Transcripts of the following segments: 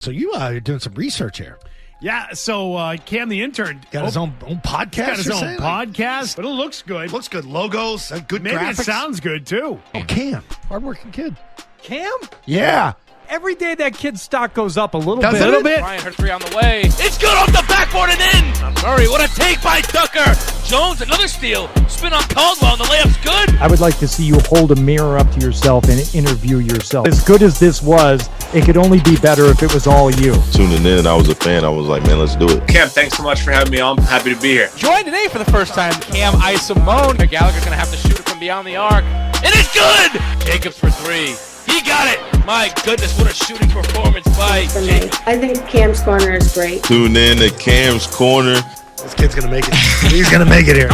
So you are doing some research here. Yeah, so Cam the intern Got his own podcast. got his own podcast, but it looks good. Looks good. Logos, good Maybe graphics. it sounds good too. Oh, Cam, hardworking kid. Cam? Yeah. Every day that kid's stock goes up a little Doesn't bit. it? A little bit. Ryan, her three on the way. It's good off the backboard and in. Murray, what a take by Tucker. Jones, another steal. Spin on Caldwell, and the layup's good. I would like to see you hold a mirror up to yourself and interview yourself. As good as this was, it could only be better if it was all you. Tuning in, I was a fan. I was like, man, let's do it. Cam, thanks so much for having me on. I'm happy to be here. Joined today for the first time, Cam Isimone. Gallagher's going to have to shoot it from beyond the arc. And it's good! Jacobs for three. He got it! My goodness, what a shooting performance by Jacobs. I think Cam's Corner is great. Tune in to Cam's Corner. This kid's going to make it. He's going to make it here.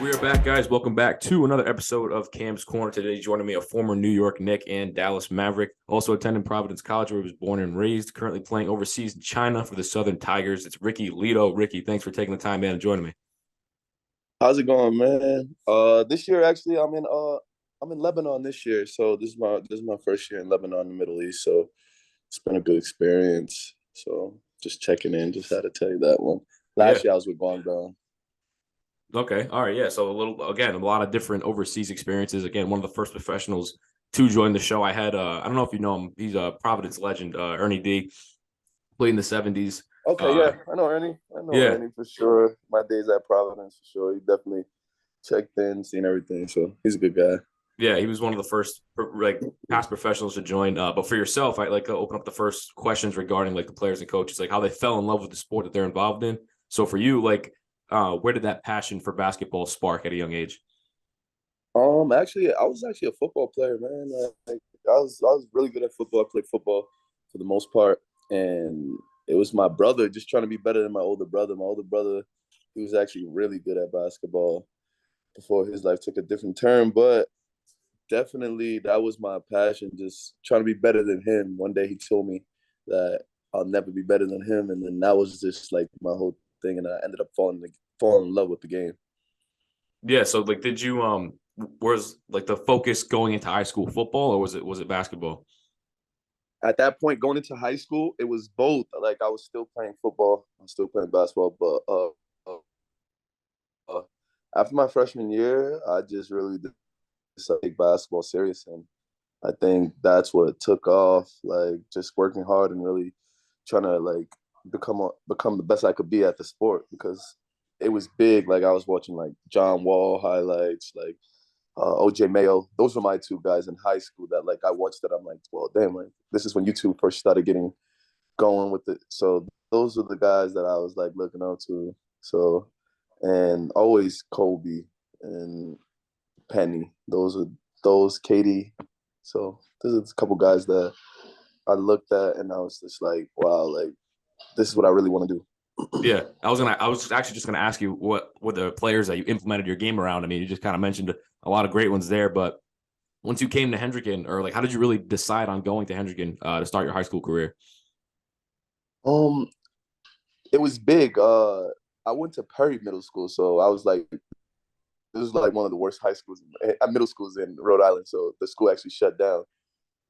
We are back, guys. Welcome back to another episode of Cam's Corner. Today, joining me, a former New York Knick and Dallas Maverick, also attending Providence College, where he was born and raised, currently playing overseas in China for the Southern Tigers. It's Ricky Ledo. Ricky, thanks for taking the time, man, and joining me. How's it going, man? This year, actually, I'm in Lebanon this year, so this is my first year in Lebanon, in the Middle East. So it's been a good experience. So just checking in, just had to tell you that one. Last year I was with Guangdong. Okay, all right, yeah. So a lot of different overseas experiences. Again, one of the first professionals to join the show. I had I don't know if you know him. He's a Providence legend, Ernie D. Played in the '70s. Okay, yeah, I know Ernie. Ernie for sure. My days at Providence for sure. He definitely checked in, seen everything. So he's a good guy. Yeah, he was one of the first past professionals to join. But for yourself, I'd like to open up the first questions regarding the players and coaches, how they fell in love with the sport that they're involved in. So for you, where did that passion for basketball spark at a young age? Actually, I was actually a football player, man. I was really good at football. I played football for the most part, and it was my brother just trying to be better than my older brother. My older brother, he was actually really good at basketball before his life took a different turn, but definitely that was my passion, just trying to be better than him. One day he told me that I'll never be better than him, and then that was just my whole thing, and I ended up falling in love with the game. Yeah, so did you was the focus going into high school football, or was it basketball? At that point, going into high school, it was both. I was still playing football, I was still playing basketball, but after my freshman year, I just really decided to take basketball serious, and I think that's what took off. Just working hard and really trying to become the best I could be at the sport, because it was big. I was watching John Wall highlights, OJ Mayo. Those were my two guys in high school that I watched that I'm well, damn, this is when YouTube first started getting going with it. So those are the guys that I was looking up to. So, and always Kobe and Penny. Those Katie. So there's a couple guys that I looked at and I was just wow, this is what I really want to do. Yeah, I was actually just gonna ask you what were the players that you implemented your game around. I mean, you just kind of mentioned a lot of great ones there, but once you came to Hendricken, or how did you really decide on going to Hendricken to start your high school career? It was big. I went to Perry Middle School, so I was this was one of the worst high schools, middle schools in Rhode Island. So the school actually shut down,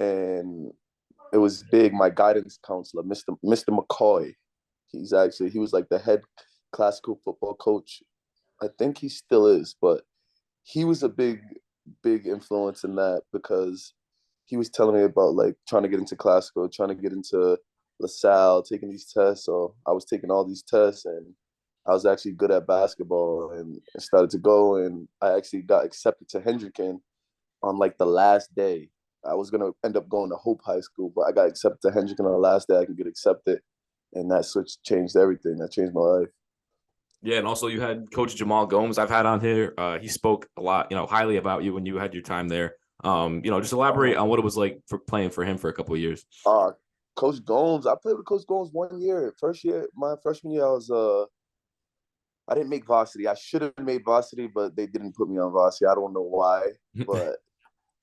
and it was big. My guidance counselor, Mr. McCoy, he was the head classical football coach. I think he still is, but he was a big influence in that, because he was telling me about trying to get into classical, trying to get into LaSalle, taking these tests. So I was taking all these tests, and I was actually good at basketball, and started to go, and I actually got accepted to Hendricken on the last day. I was going to end up going to Hope High School, but I got accepted to Hendricken on the last day I could get accepted, and that switch changed everything. That changed my life. Yeah, and also you had Coach Jamal Gomes I've had on here. He spoke a lot, highly about you when you had your time there. Just elaborate on what it was like for playing for him for a couple of years. Coach Gomes, I played with Coach Gomes 1 year. First year, my freshman year, I didn't make varsity. I should have made varsity, but they didn't put me on varsity. I don't know why, but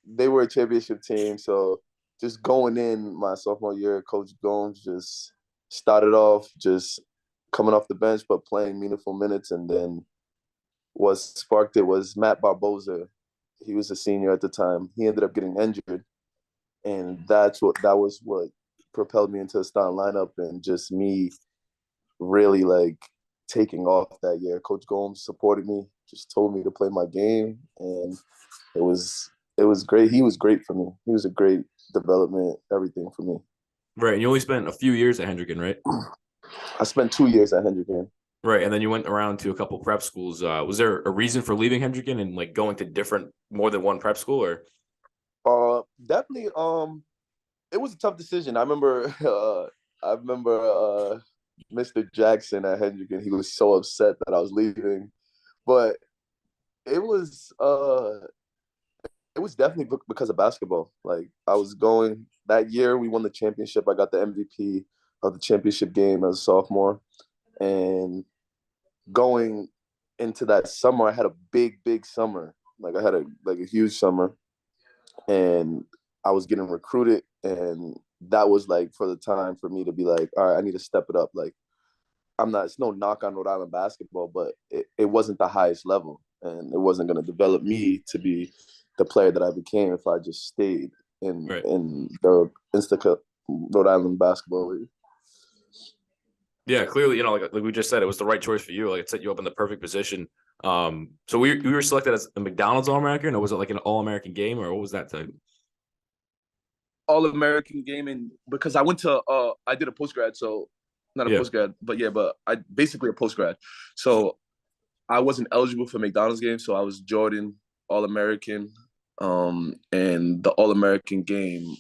they were a championship team. So just going in my sophomore year, Coach Gomes just started off just coming off the bench, but playing meaningful minutes. And then what sparked it was Matt Barboza. He was a senior at the time. He ended up getting injured. And that was what propelled me into the starting lineup, and just me really like taking off that year. Coach Gomes supported me, just told me to play my game, and it was great. He was great for me. He was a great development, everything for me. Right. And you only spent a few years at Hendricken, right? I spent 2 years at Hendricken. Right. And then you went around to a couple prep schools. Was there a reason for leaving Hendricken and like going to more than one prep school, or? Definitely. It was a tough decision. I remember Mr. Jackson at Hendricken. He was so upset that I was leaving, but it was definitely because of basketball. Like, I was going that year, we won the championship. I got the MVP of the championship game as a sophomore, and going into that summer, I had a big summer. Like, I had a huge summer, and I was getting recruited, and that was like for the time for me to be like, all right, I need to step it up. Like, it's no knock on Rhode Island basketball, but it wasn't the highest level, and it wasn't going to develop me to be the player that I became if I just stayed in the Instacut Rhode Island basketball league. Yeah, clearly, like we just said, it was the right choice for you. Like, it set you up in the perfect position. So we were selected as a McDonald's All-American, or was it like an All-American game, or what was that type? All-American game, and because I went to I did a postgrad, so not a postgrad, but I basically a postgrad. So I wasn't eligible for McDonald's game, so I was Jordan All-American, and the All-American game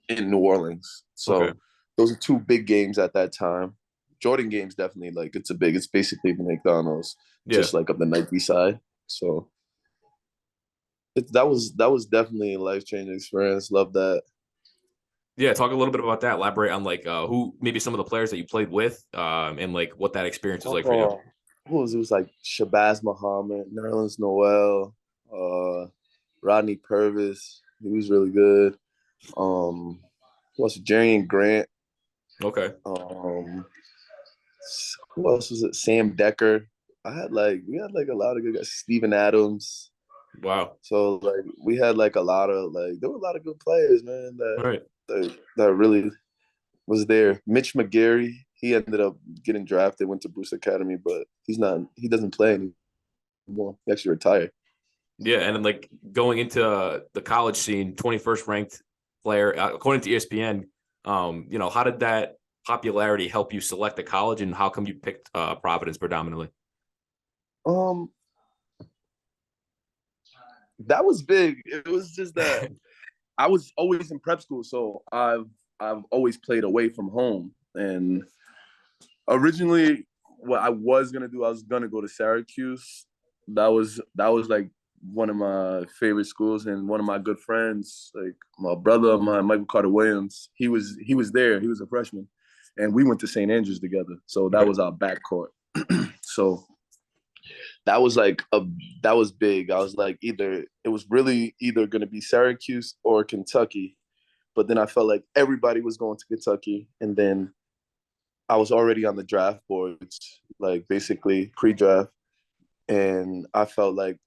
in New Orleans. So those are two big games at that time. Jordan game's definitely like it's basically the McDonald's, just like of the Nike side. So that was definitely a life-changing experience. Love that. Yeah, talk a little bit about that. Elaborate on like who maybe some of the players that you played with, and like what that experience was like for you. It was like Shabazz Muhammad, Nerlens Noel, Rodney Purvis. He was really good. Who else? Jarian Grant. Okay. Who else was it? Sam Decker. We had a lot of good guys. Steven Adams. Wow. So like we had like a lot of there were a lot of good players, man. That really was there. Mitch McGary. He ended up getting drafted, went to Bruce Academy, but he doesn't play anymore. He actually retired. Yeah, and then like going into the college scene, 21st ranked player according to ESPN. How did that popularity help you select a college, and how come you picked Providence predominantly? That was big. It was just that I was always in prep school, so I've always played away from home. And originally, what I was gonna do, I was gonna go to Syracuse. That was like one of my favorite schools, and one of my good friends, like my brother of mine, Michael Carter Williams. He was there. He was a freshman, and we went to St. Andrews together. So that was our backcourt. So that was big. I was like, it was really either going to be Syracuse or Kentucky, but then I felt like everybody was going to Kentucky, and then I was already on the draft boards, like basically pre-draft, and I felt like,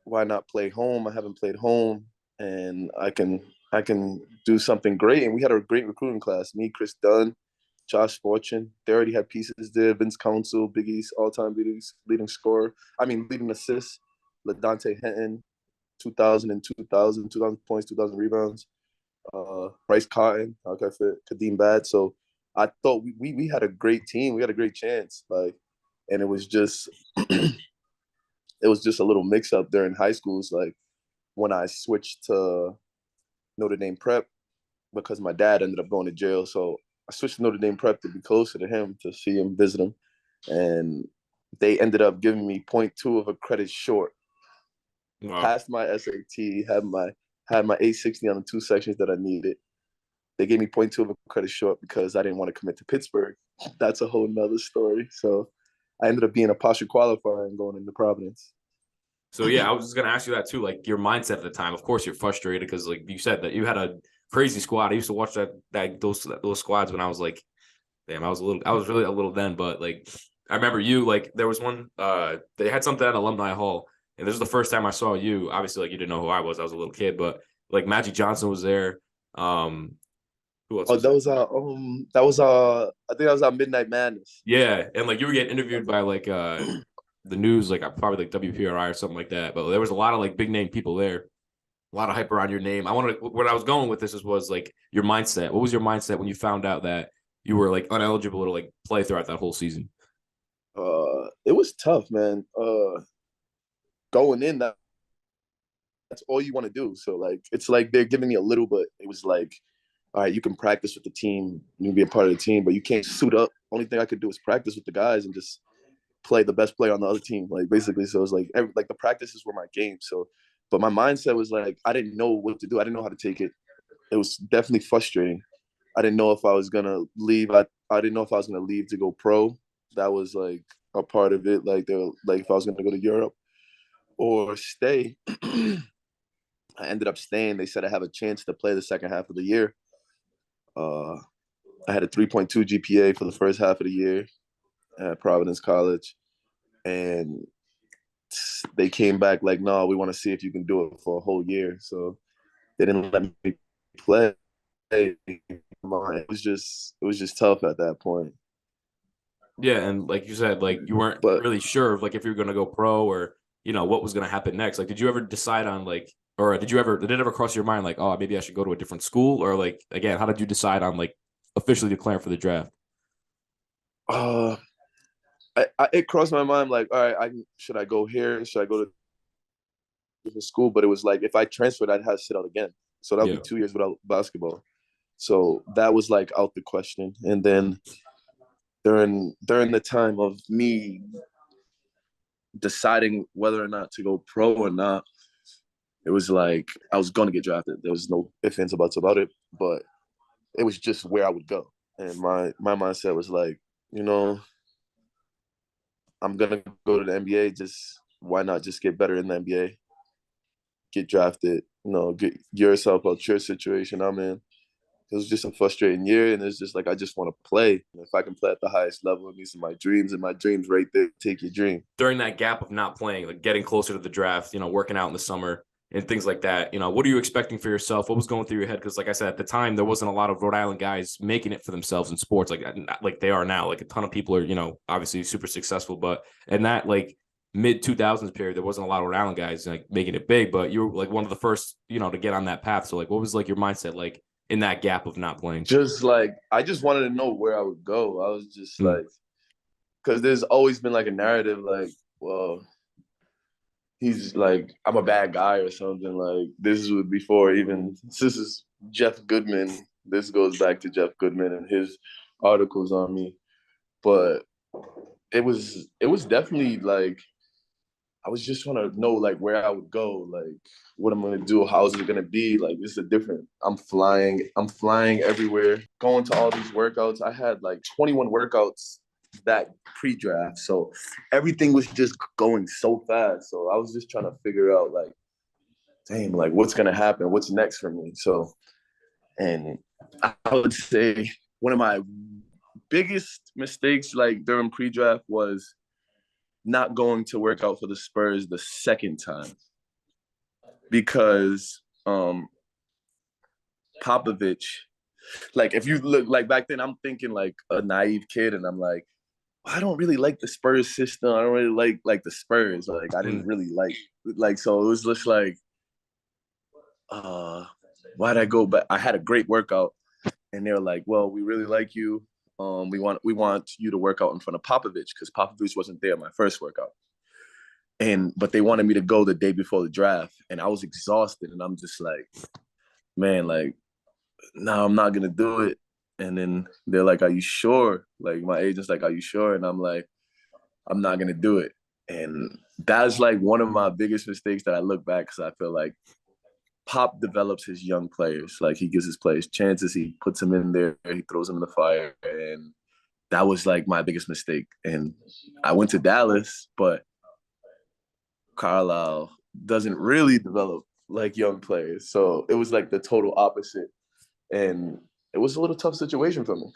why not play home? I haven't played home, and I can do something great. And we had a great recruiting class. Me, Chris Dunn, Josh Fortune. They already had pieces there. Vince Council, Big East all-time leading scorer. leading assist. LaDante Hinton, 2,000 points, 2,000 rebounds. Bryce Cotton, how can I fit? Kadeem Bad. So I thought we had a great team. We had a great chance. And it was just it was just a little mix-up during high schools. Like when I switched to Notre Dame Prep, because my dad ended up going to jail. So I switched to Notre Dame Prep to be closer to him, to see him, visit him. And they ended up giving me 0.2 of a credit short. Wow. Passed my SAT, had my 860 on the two sections that I needed. They gave me 0.2 of a credit short because I didn't want to commit to Pittsburgh. That's a whole nother story. So I ended up being a partial qualifier and going into Providence. So yeah, I was just gonna ask you that too. Like your mindset at the time. Of course, you're frustrated because, like you said, that you had a crazy squad. I used to watch those squads when I was like, damn, I was really a little then. But like, I remember you. Like there was one. They had something at Alumni Hall, and this was the first time I saw you. Obviously, like you didn't know who I was. I was a little kid, but like Magic Johnson was there. Who Who else Oh, was it? I think that was Midnight Madness. Yeah, and like you were getting interviewed by like the news, like probably like WPRI or something like that. But there was a lot of like big name people there, a lot of hype around your name. Where I was going with this was like your mindset. What was your mindset when you found out that you were like uneligible to like play throughout that whole season? It was tough, man. Going in, that's all you want to do. So like, it's like they're giving me a little, but it was like, all right, you can practice with the team, you can be a part of the team, but you can't suit up. Only thing I could do is practice with the guys and just play the best player on the other team, like basically. So it was like like the practices were my game. So, but my mindset was like I didn't know what to do. I didn't know how to take it. It was definitely frustrating. I didn't know if I was gonna leave. I didn't know if I was gonna leave to go pro. That was like a part of it. Like if I was gonna go to Europe or stay. I ended up staying. They said I have a chance to play the second half of the year. I had a 3.2 GPA for the first half of the year at Providence College, and they came back like, no, we want to see if you can do it for a whole year. So they didn't let me play. It was just tough at that point. Yeah, and like you said, like you weren't really sure of like if you were going to go pro or what was going to happen next. Like, did you ever decide on like, or did it ever cross your mind like, oh, maybe I should go to a different school, or like again, how did you decide on like officially declaring for the draft? It crossed my mind like, all right, should I go here? Should I go to different school? But it was like if I transferred, I'd have to sit out again. So that would be 2 years without basketball. So that was like out the question. And then during the time of me deciding whether or not to go pro or not, it was like I was going to get drafted. There was no ifs, ands, or buts about it. But it was just where I would go. And my mindset was like, I'm going to go to the NBA. Why not just get better in the NBA? Get drafted, get yourself out your situation I'm in. It was just a frustrating year, and it's just like I just want to play. If I can play at the highest level, these are my dreams, and my dreams right there. Take your dream. During that gap of not playing, like getting closer to the draft, working out in the summer and things like that, what are you expecting for yourself? What was going through your head? Because like I said, at the time, there wasn't a lot of Rhode Island guys making it for themselves in sports like they are now. Like a ton of people are, obviously super successful, but in that like mid 2000s period, there wasn't a lot of Rhode Island guys like making it big, but you were like one of the first, to get on that path. So like, what was like your mindset like in that gap of not playing? Just like I just wanted to know where I would go. I was just like, because there's always been like a narrative like, well, he's like, I'm a bad guy or something. Like this was before even this is Jeff Goodman. This goes back to Jeff Goodman and his articles on me. But it was definitely like I was just trying to know like where I would go, like what I'm gonna do, how's it gonna be. Like this is a different. I'm flying everywhere, going to all these workouts. I had like 21 workouts that pre-draft, so everything was just going so fast. So I was just trying to figure out like, damn, like what's gonna happen, what's next for me. So, and I would say one of my biggest mistakes like during pre-draft was not going to work out for the Spurs the second time, because Popovich, like if you look like back then, I'm thinking like a naive kid, and I'm like, I don't really like the Spurs system. I don't really like the Spurs. Like I didn't really like so it was just like, why'd I go? But I had a great workout, and they were like, well, we really like you. We want you to work out in front of Popovich, because Popovich wasn't there my first workout. But they wanted me to go the day before the draft, and I was exhausted, and I'm just like, man, like, no, I'm not gonna do it. And then they're like, are you sure? Like my agent's like, are you sure? And I'm like, I'm not gonna do it. And that's like one of my biggest mistakes that I look back, because I feel like Pop develops his young players. Like he gives his players chances, he puts them in there, he throws them in the fire. And that was like my biggest mistake. And I went to Dallas, but Carlisle doesn't really develop like young players. So it was like the total opposite. And it was a little tough situation for me.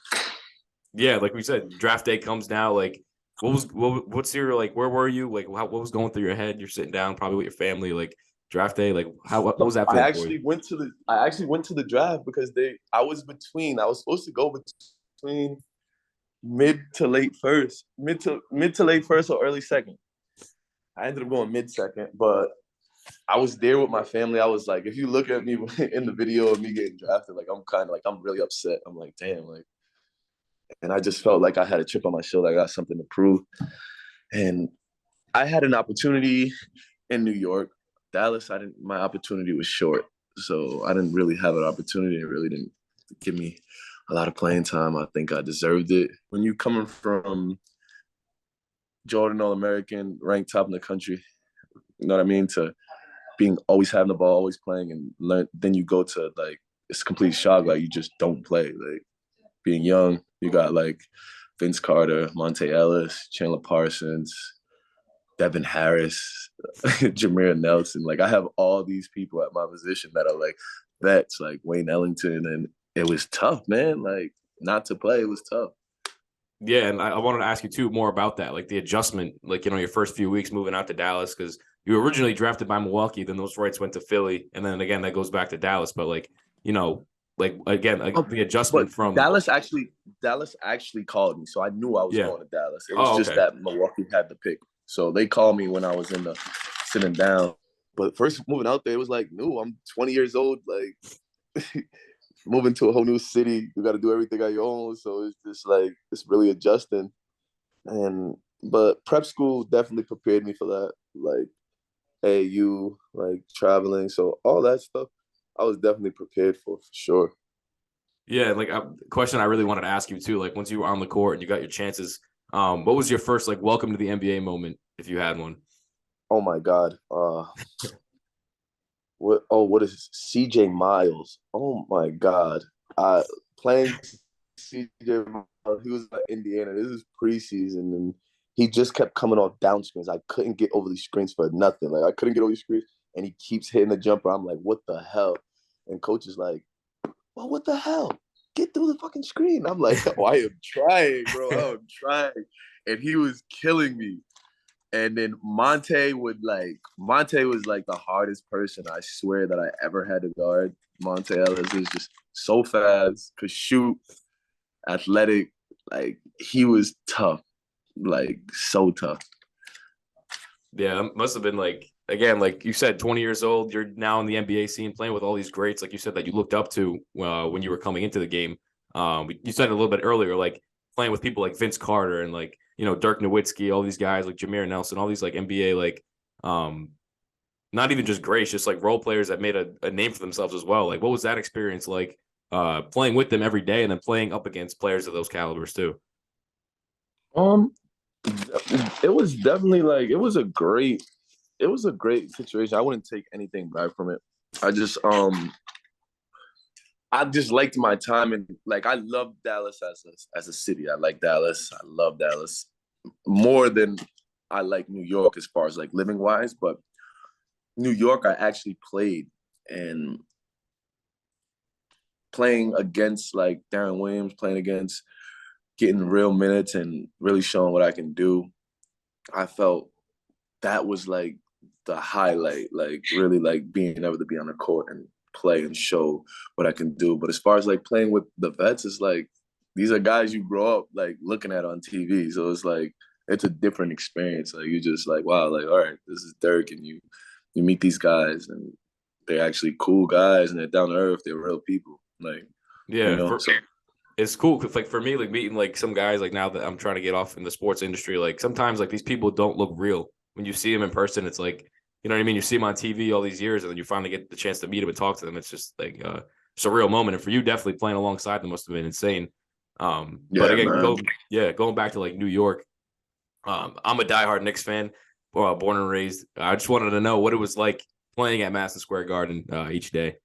Yeah, like we said, draft day comes now. Like, what's your like? Where were you? Like, what was going through your head? You're sitting down, probably with your family. Like, draft day? Like, what was that I feeling for actually you? went to the draft because I was supposed to go between mid to late first or early second. I ended up going mid second, but I was there with my family. I was like, if you look at me in the video of me getting drafted, like I'm really upset. I'm like, damn, like, and I just felt like I had a chip on my shoulder. I got something to prove, and I had an opportunity in New York. Dallas, I didn't. My opportunity was short, so I didn't really have an opportunity. It really didn't give me a lot of playing time. I think I deserved it. When you coming from Jordan All-American, ranked top in the country, you know what I mean, to being always having the ball, always playing, and then you go to like it's complete shock. Like you just don't play. Like being young, you got like Vince Carter, Monte Ellis, Chandler Parsons, Devin Harris, Jameer Nelson. Like I have all these people at my position that are like vets, like Wayne Ellington, and it was tough, man. Like not to play, it was tough. Yeah, and I wanted to ask you too more about that, like the adjustment, like your first few weeks moving out to Dallas, because you were originally drafted by Milwaukee, then those rights went to Philly, and then again that goes back to Dallas. But like again, the adjustment But from Dallas actually called me, so I knew I was yeah. going to Dallas. It was just Okay. that Milwaukee had the pick, so they called me when I was in the sitting down. But first moving out there, it was like, no, I'm 20 years old, like moving to a whole new city. You got to do everything on your own, so it's just like it's really adjusting. But prep school definitely prepared me for that, like AU, like traveling, so all that stuff. I was definitely prepared for sure. Yeah, like a question I really wanted to ask you too, like once you were on the court and you got your chances, what was your first like welcome to the NBA moment, if you had one? Oh my God. What is CJ Miles? Oh my God. Playing CJ Miles, he was at Indiana. This is preseason and he just kept coming off down screens. I couldn't get over these screens for nothing. Like I couldn't get over these screens and he keeps hitting the jumper. I'm like, what the hell? And coach is like, well, what the hell? Get through the fucking screen. I'm like, oh, I am trying, bro. I am trying. And he was killing me. And then Monte was like the hardest person I swear that I ever had to guard. Monte Ellis is just so fast, could shoot, athletic. Like he was tough, like so tough. Yeah, it must have been like, again, like you said, 20 years old. You're now in the NBA scene playing with all these greats, like you said, that you looked up to when you were coming into the game. You said it a little bit earlier, like playing with people like Vince Carter and like, Dirk Nowitzki, all these guys like Jameer Nelson, all these like NBA, like, not even just greats, just like role players that made a name for themselves as well. Like, what was that experience like playing with them every day and then playing up against players of those calibers too? It was definitely like it was a great situation. I wouldn't take anything back from it. I just liked my time and like I love Dallas as a city. I like Dallas. I love Dallas more than I like New York as far as like living wise. But New York, I actually played and playing against like Darren Williams, playing against getting real minutes and really showing what I can do. I felt that was like the highlight, like really like being able to be on the court and play and show what I can do. But as far as like playing with the vets, it's like these are guys you grow up like looking at on TV. So it's like it's a different experience. Like you're just like, wow, like all right, this is Dirk, and you meet these guys and they're actually cool guys and they're down to earth. They're real people. Like Yeah, so it's cool because like for me, like meeting like some guys, like now that I'm trying to get off in the sports industry, like sometimes like these people don't look real. When you see them in person, it's like, you know what I mean? You see them on TV all these years and then you finally get the chance to meet them and talk to them. It's just like it's a real moment. And for you, definitely playing alongside them must have been insane. But again, going back to like New York, I'm a diehard Knicks fan, born and raised. I just wanted to know what it was like playing at Madison Square Garden each day.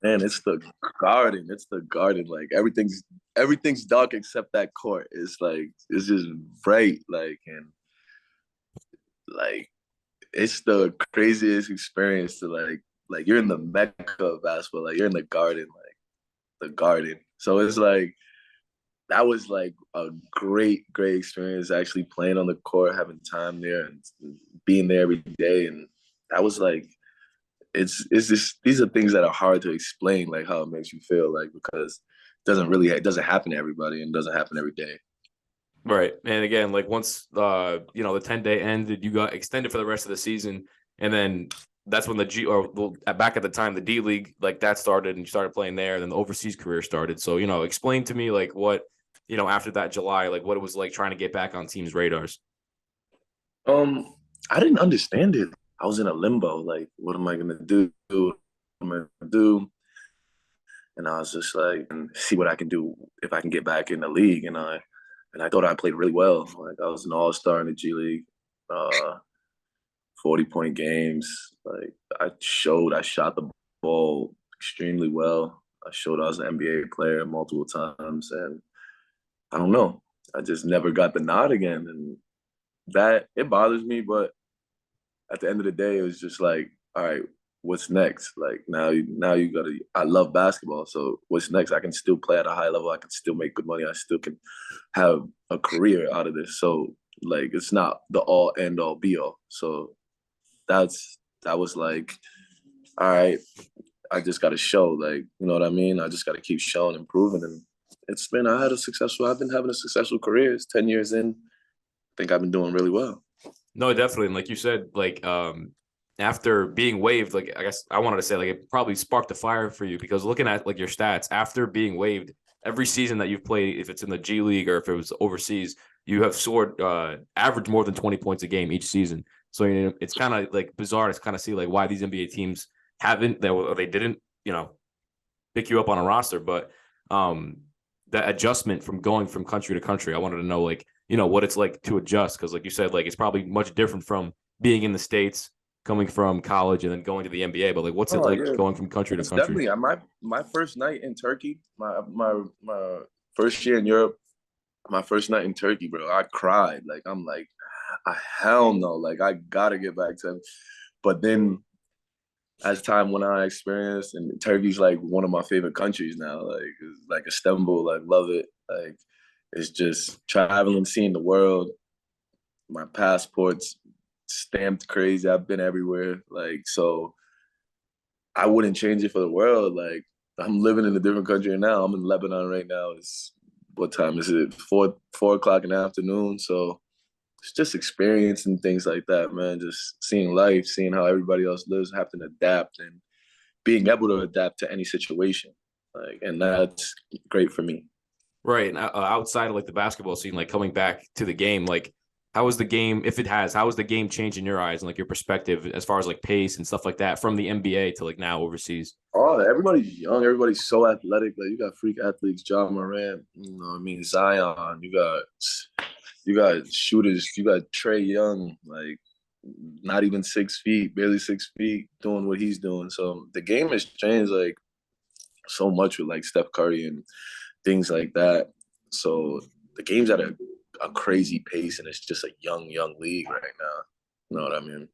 Man, it's the garden. It's the garden. Like everything's dark except that court. It's like it's just bright. Like it's the craziest experience to like you're in the mecca of basketball. Like you're in the garden, like the garden. So it's like that was like a great experience actually playing on the court, having time there and being there every day. And that was like it's just these are things that are hard to explain, like how it makes you feel, like because it doesn't happen to everybody and doesn't happen every day. Right. And again, like once the 10-day ended, you got extended for the rest of the season. And then that's when back at the time, the D League, like that started and you started playing there. And then the overseas career started. So, explain to me like what, after that July, like what it was like trying to get back on teams' radars. I didn't understand it. I was in a limbo. Like, what am I going to do? What am I going to do? And I was just like, see what I can do if I can get back in the league. And I thought I played really well. Like I was an all-star in the G League, 40-point games. Like I shot the ball extremely well. I showed I was an NBA player multiple times. And I don't know. I just never got the nod again. And that, it bothers me. But at the end of the day, it was just like, all right, what's next? Like now you gotta. I love basketball, so what's next? I can still play at a high level. I can still make good money. I still can have a career out of this. So like, it's not the all end all be all. So that was like, all right, I just got to show. Like, you know what I mean? I just got to keep showing and proving. And I've been having a successful career. It's 10 years in. I think I've been doing really well. No, definitely. And like you said, like after being waived, like I guess I wanted to say like it probably sparked a fire for you because looking at like your stats after being waived, every season that you've played, if it's in the G League or if it was overseas, you have scored average more than 20 points a game each season. So it's kind of like bizarre to kind of see like why these NBA teams haven't or they didn't, pick you up on a roster. But that adjustment from going from country to country, I wanted to know like, what it's like to adjust. Cause like you said, like it's probably much different from being in the States, coming from college and then going to the NBA. But like, what's it like going from country to country? Definitely. My first night in Turkey, my first year in Europe, my first night in Turkey, bro, I cried. Like, I'm like, hell no. Like, I gotta get back to him. But then as time went on, I experienced, and Turkey's like one of my favorite countries now. Like, it's like Istanbul, I love it. Like, it's just traveling, seeing the world. My passport's stamped crazy. I've been everywhere. Like, so I wouldn't change it for the world. Like, I'm living in a different country now. I'm in Lebanon right now. What time is it? 4 o'clock in the afternoon. So it's just experiencing things like that, man. Just seeing life, seeing how everybody else lives, having to adapt and being able to adapt to any situation. Like, and that's great for me. Right. And outside of like the basketball scene, like coming back to the game, like how is the game, if it has, how is the game changed in your eyes and like your perspective as far as like pace and stuff like that from the NBA to like now overseas? Oh, everybody's young. Everybody's so athletic. Like you got freak athletes, John Morant, Zion. You got shooters. You got Trey Young, like not even 6 feet, barely 6 feet, doing what he's doing. So the game has changed like so much with like Steph Curry and things like that. So the game's at a crazy pace, and it's just a young league right now. You know what I mean?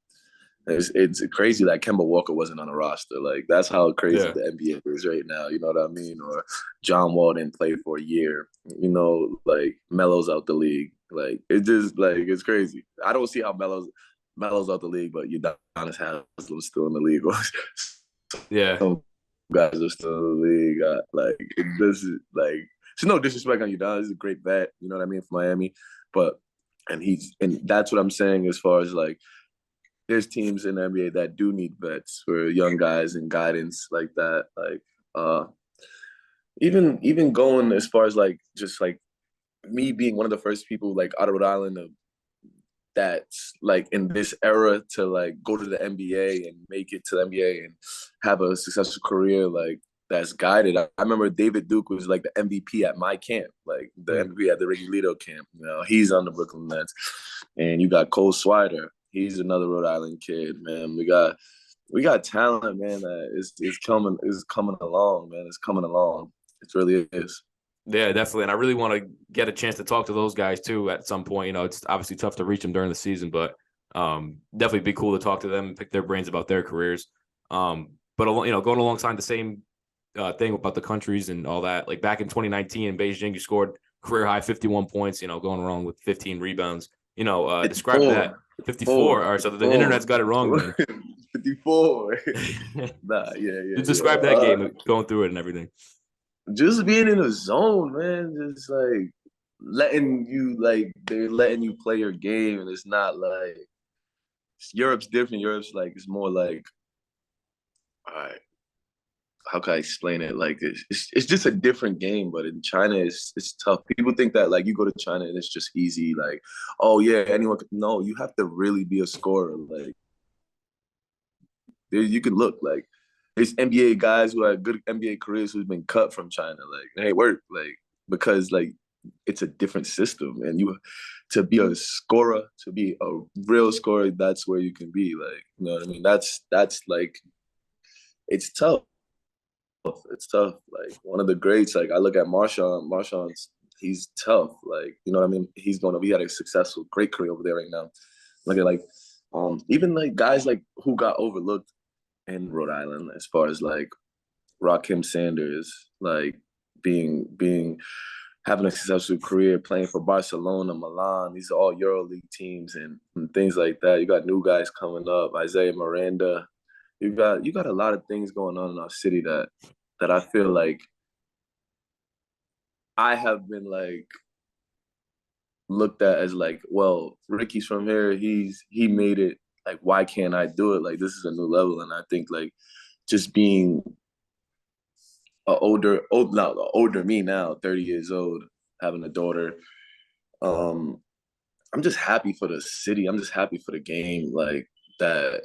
It's crazy that Kemba Walker wasn't on the roster. Like, that's how crazy the NBA is right now. You know what I mean? Or John Wall didn't play for a year. Like Melo's out the league. Like, it just like it's crazy. I don't see how Melo's out the league, but Udonis Haslem's still in the league. Yeah. Some guys are still in the league. This is like, there's no disrespect on Udonis. He's a great vet, you know what I mean, for Miami. And that's what I'm saying as far as like, there's teams in the NBA that do need vets for young guys and guidance like that. Like, even going as far as like, just like me being one of the first people like out of Rhode Island that's like in this era to like go to the NBA and make it to the NBA and have a successful career, like that's guided. I remember David Duke was like the MVP at my camp, like the MVP at the Ricky Ledo camp. He's on the Brooklyn Nets. And you got Cole Swider. He's another Rhode Island kid, man. We got talent, man. It's coming along, man. It's coming along. It really is. Yeah, definitely. And I really want to get a chance to talk to those guys too at some point. It's obviously tough to reach them during the season, but definitely be cool to talk to them and pick their brains about their careers. But going alongside the same thing about the countries and all that, like back in 2019 in Beijing, you scored career high 51 points, going around with 15 rebounds. Describe that. 54. All right, so the internet's got it wrong then. 54. Nah, yeah. Describe that game, going through it and everything. Just being in a zone, man. Just like they're letting you play your game, and it's not like Europe's different. Europe's like it's more like, all right, how can I explain it? Like it's just a different game. But in China, it's tough. People think that like you go to China and it's just easy. Like, oh yeah, anyone. No, you have to really be a scorer. Like you can look like there's NBA guys who have good NBA careers who's been cut from China. Like they work like because like it's a different system, and you to be a scorer, to be a real scorer, that's where you can be. Like you know what I mean? That's like it's tough. It's tough. Like one of the greats. Like I look at Marshawn. Marshawn's he's tough. Like you know what I mean? He had a successful, great career over there right now. Look at like even like guys like who got overlooked in Rhode Island as far as like Rakim Sanders, like being having a successful career playing for Barcelona, Milan. These are all EuroLeague teams and things like that. You got new guys coming up, Isaiah Miranda. You got a lot of things going on in our city that I feel like I have been like looked at as like, well, Ricky's from here. He made it. Like, why can't I do it? Like, this is a new level. And I think like just being older me now, 30 years old, having a daughter. I'm just happy for the city. I'm just happy for the game. Like that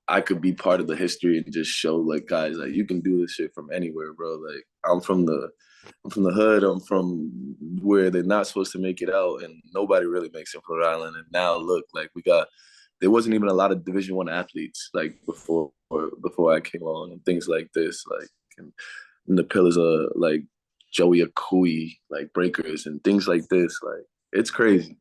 I could be part of the history and just show like guys like you can do this shit from anywhere, bro. Like I'm from the hood. I'm from where they're not supposed to make it out, and nobody really makes it for Rhode Island. And now look, like there wasn't even a lot of Division I athletes like before I came on and things like this, like and the pillars of like Joey Akui, like breakers and things like this. Like it's crazy.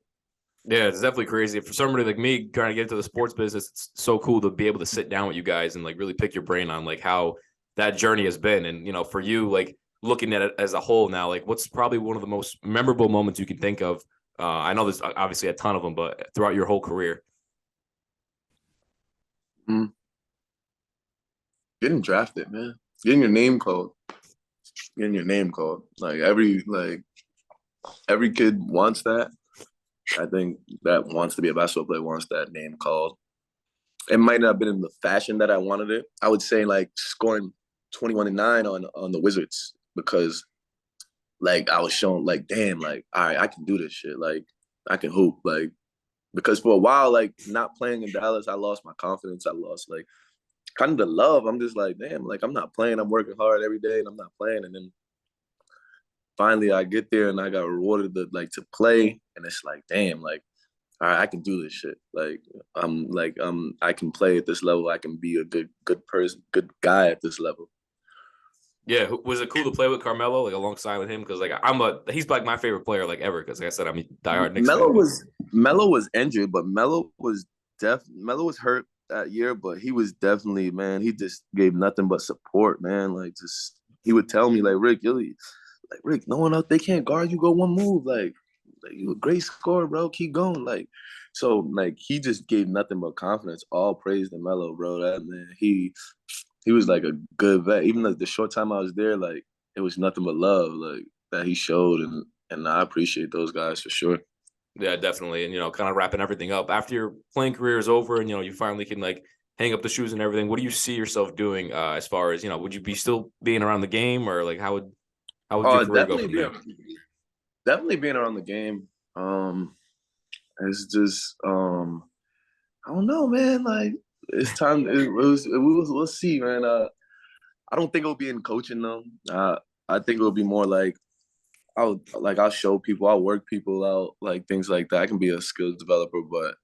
Yeah, it's definitely crazy. For somebody like me trying to get into the sports business, it's so cool to be able to sit down with you guys and like really pick your brain on like how that journey has been. And, you know, for you, like looking at it as a whole now, like what's probably one of the most memorable moments you can think of? I know there's obviously a ton of them, but throughout your whole career. Getting drafted, man. Getting your name called. Like every kid wants that. I think that wants to be a basketball player wants that name called. It might not have been in the fashion that I wanted it. I would say like scoring 21-9 on the Wizards because like I was shown like, damn, like, all right, I can do this shit. Like I can hoop. Like because for a while, like not playing in Dallas, I lost my confidence. I lost like kind of the love. I'm just like, damn, like I'm not playing. I'm working hard every day and I'm not playing. And then finally I get there and I got rewarded to play. And it's like, damn, like, all right, I can do this shit. Like, I can play at this level. I can be a good person, good guy at this level. Yeah, was it cool to play with Carmelo, like alongside with him? Because like he's like my favorite player like ever. Because like I said, I'm a diehard Knicks fan. Melo was injured, but Melo was hurt that year. But he was definitely, man. He just gave nothing but support, man. Like just he would tell me like Rick, no one else, they can't guard you. Go one move, like you a great scorer, bro. Keep going, like. So like he just gave nothing but confidence. All praise to Melo, bro. That man, he was like a good vet. Even the short time I was there, like it was nothing but love, like that he showed, and I appreciate those guys for sure. Yeah, definitely. And you know, kind of wrapping everything up after your playing career is over, and you know, you finally can like hang up the shoes and everything. What do you see yourself doing as far as would you be still being around the game, or like how would your career go from there? Definitely being around the game. It's just I don't know, man. Like it's time. We'll see, man. I don't think it'll be in coaching though. I think it'll be more like I'll show people, I'll work people out, like things like that. I can be a skills developer, but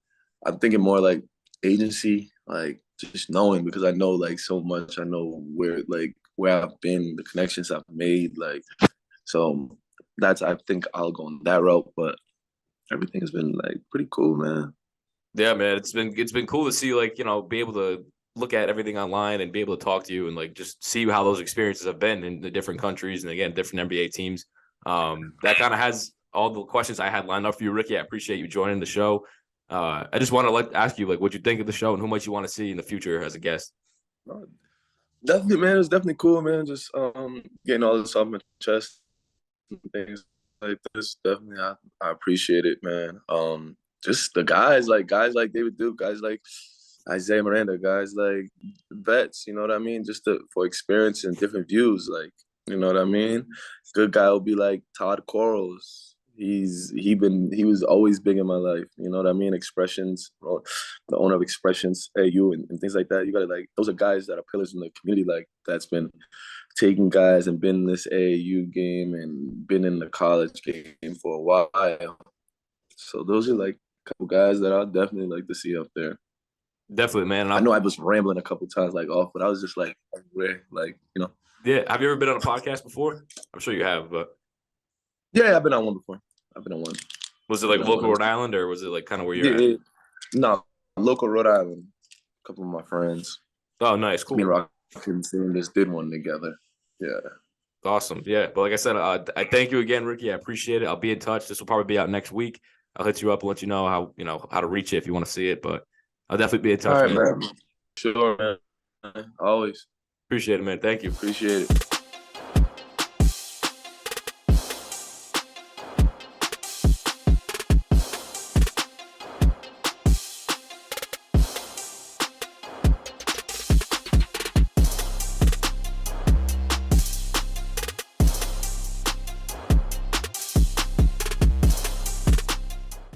I'm thinking more like agency, like just knowing because I know like so much. I know where I've been, the connections I've made, like so. I think I'll go on that route, but everything has been like pretty cool, man. Yeah, man, it's been cool to see like be able to look at everything online and be able to talk to you and like just see how those experiences have been in the different countries and again different NBA teams. That kind of has all the questions I had lined up for you, Ricky. I appreciate you joining the show. I just want to ask you, what you think of the show and who might you want to see in the future as a guest. Definitely, man. It's definitely cool, man. Just getting all this off my chest and things like this. Definitely, I appreciate it, man. Just the guys like David Duke, guys like Isaiah Miranda, guys like vets. You know what I mean? Just for experience and different views, you know what I mean. Good guy will be like Todd Quarles. He was always big in my life. You know what I mean? Expressions, the owner of Expressions, AU, and things like that. You gotta those are guys that are pillars in the community, that's been taking guys and been in this AAU game and been in the college game for a while. So those are a couple guys that I'd definitely like to see up there. Definitely, man. I know I was rambling a couple times off, but I was just everywhere, Yeah. Have you ever been on a podcast before? I'm sure you have, but. Yeah, I've been on one before. Was it local Rhode Island, or was it kind of where you're at? No, local Rhode Island. A couple of my friends. Oh, nice. Cool. Me and Rock just did one together. Yeah. Awesome. Yeah. But like I said, I thank you again, Ricky. I appreciate it. I'll be in touch. This will probably be out next week. I'll hit you up and let you know how to reach it if you want to see it. But I'll definitely be in touch. All right, man. Sure, man. Always. Appreciate it, man. Thank you. Appreciate it.